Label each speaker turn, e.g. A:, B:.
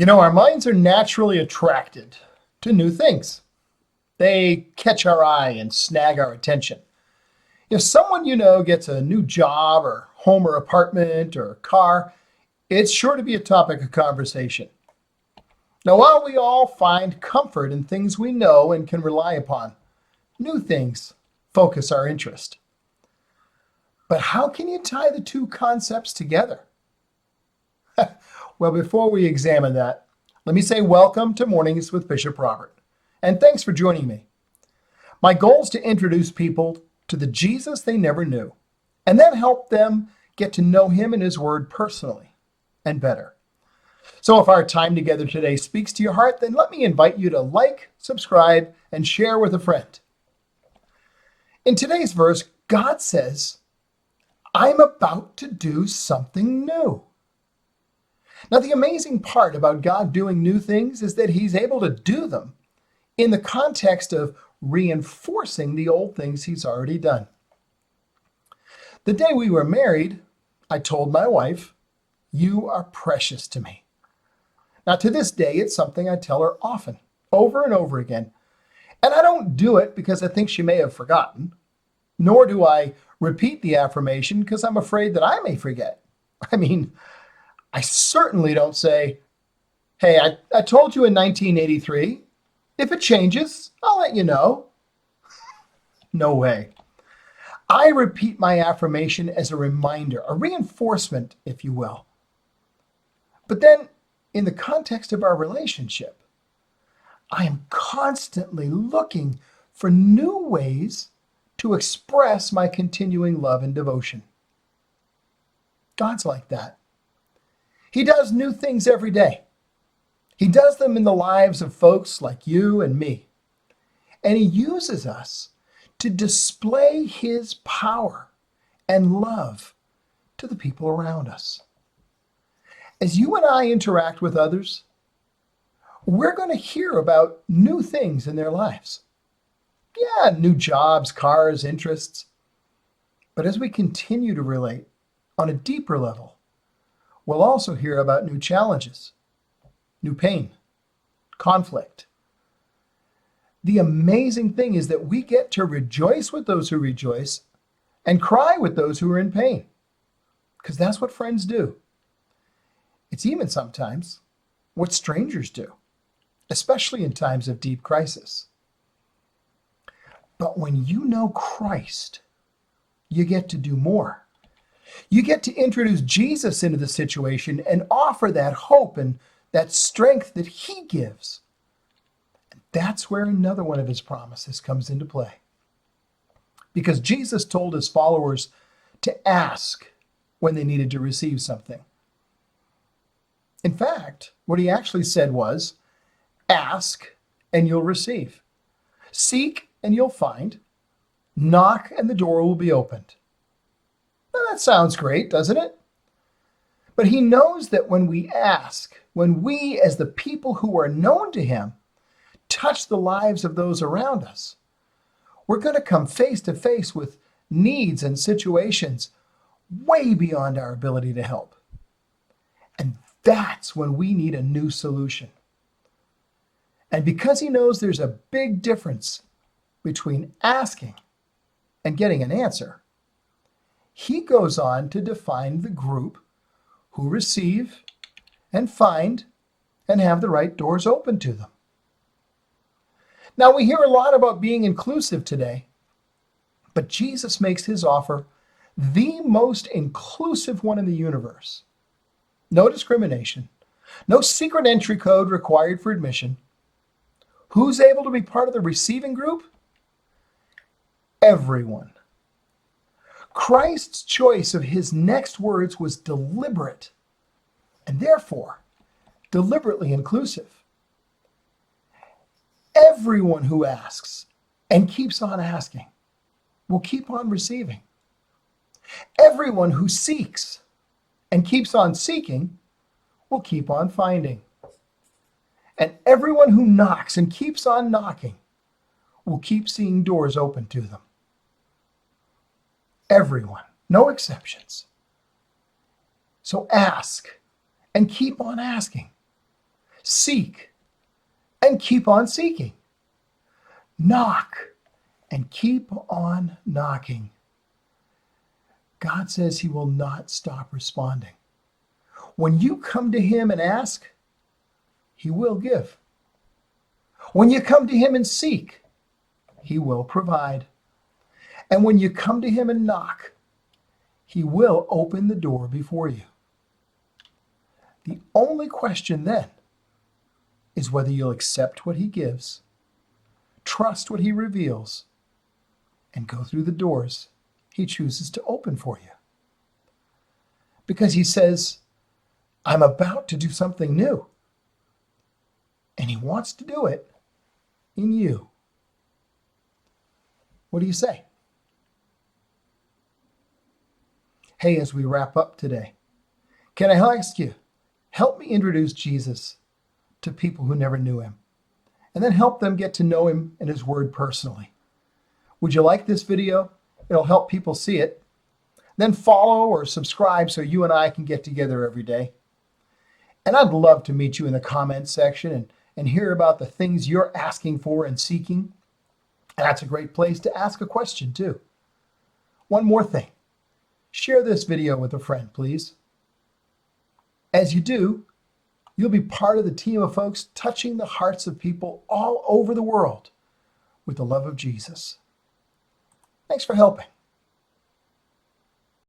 A: Our minds are naturally attracted to new things. They catch our eye and snag our attention. If someone gets a new job or home or apartment or car, it's sure to be a topic of conversation. Now, while we all find comfort in things we know and can rely upon, new things focus our interest. But how can you tie the two concepts together? Well, before we examine that, let me say welcome to Mornings with Bishop Robert. And thanks for joining me. My goal is to introduce people to the Jesus they never knew, and then help them get to know him and his word personally and better. So if our time together today speaks to your heart, then let me invite you to like, subscribe, and share with a friend. In today's verse, God says, I'm about to do something new. Now, the amazing part about God doing new things is that he's able to do them in the context of reinforcing the old things he's already done. The day we were married, I told my wife, you are precious to me. Now, to this day, it's something I tell her often, over and over again. And I don't do it because I think she may have forgotten, nor do I repeat the affirmation because I'm afraid that I may forget. I mean, I certainly don't say, hey, I told you in 1983, if it changes, I'll let you know. No way. I repeat my affirmation as a reminder, a reinforcement, if you will. But then, in the context of our relationship, I am constantly looking for new ways to express my continuing love and devotion. God's like that. He does new things every day. He does them in the lives of folks like you and me. And he uses us to display his power and love to the people around us. As you and I interact with others, we're going to hear about new things in their lives. Yeah, new jobs, cars, interests. But as we continue to relate on a deeper level, we'll also hear about new challenges, new pain, conflict. The amazing thing is that we get to rejoice with those who rejoice and cry with those who are in pain, because that's what friends do. It's even sometimes what strangers do, especially in times of deep crisis. But when you know Christ, you get to do more. You get to introduce Jesus into the situation and offer that hope and that strength that he gives. And that's where another one of his promises comes into play. Because Jesus told his followers to ask when they needed to receive something. In fact, what he actually said was, ask and you'll receive. Seek and you'll find. Knock and the door will be opened. Now that sounds great, doesn't it? But he knows that when we ask, when we as the people who are known to him touch the lives of those around us, we're going to come face to face with needs and situations way beyond our ability to help. And that's when we need a new solution. And because he knows there's a big difference between asking and getting an answer, he goes on to define the group who receive and find and have the right doors open to them. Now, we hear a lot about being inclusive today, but Jesus makes his offer the most inclusive one in the universe. No discrimination, no secret entry code required for admission. Who's able to be part of the receiving group? Everyone. Christ's choice of his next words was deliberate and therefore deliberately inclusive. Everyone who asks and keeps on asking will keep on receiving. Everyone who seeks and keeps on seeking will keep on finding. And everyone who knocks and keeps on knocking will keep seeing doors open to them. Everyone, no exceptions. So ask and keep on asking. Seek and keep on seeking. Knock and keep on knocking. God says he will not stop responding. When you come to him and ask, he will give. When you come to him and seek, he will provide. And when you come to him and knock, he will open the door before you. The only question then is whether you'll accept what he gives, trust what he reveals, and go through the doors he chooses to open for you. Because he says, I'm about to do something new. And he wants to do it in you. What do you say? Hey, as we wrap up today, can I ask you, help me introduce Jesus to people who never knew him, and then help them get to know him and his word personally. Would you like this video? It'll help people see it. Then follow or subscribe so you and I can get together every day. And I'd love to meet you in the comments section and hear about the things you're asking for and seeking. And that's a great place to ask a question too. One more thing. Share this video with a friend, please. As you do, you'll be part of the team of folks touching the hearts of people all over the world with the love of Jesus. Thanks for helping.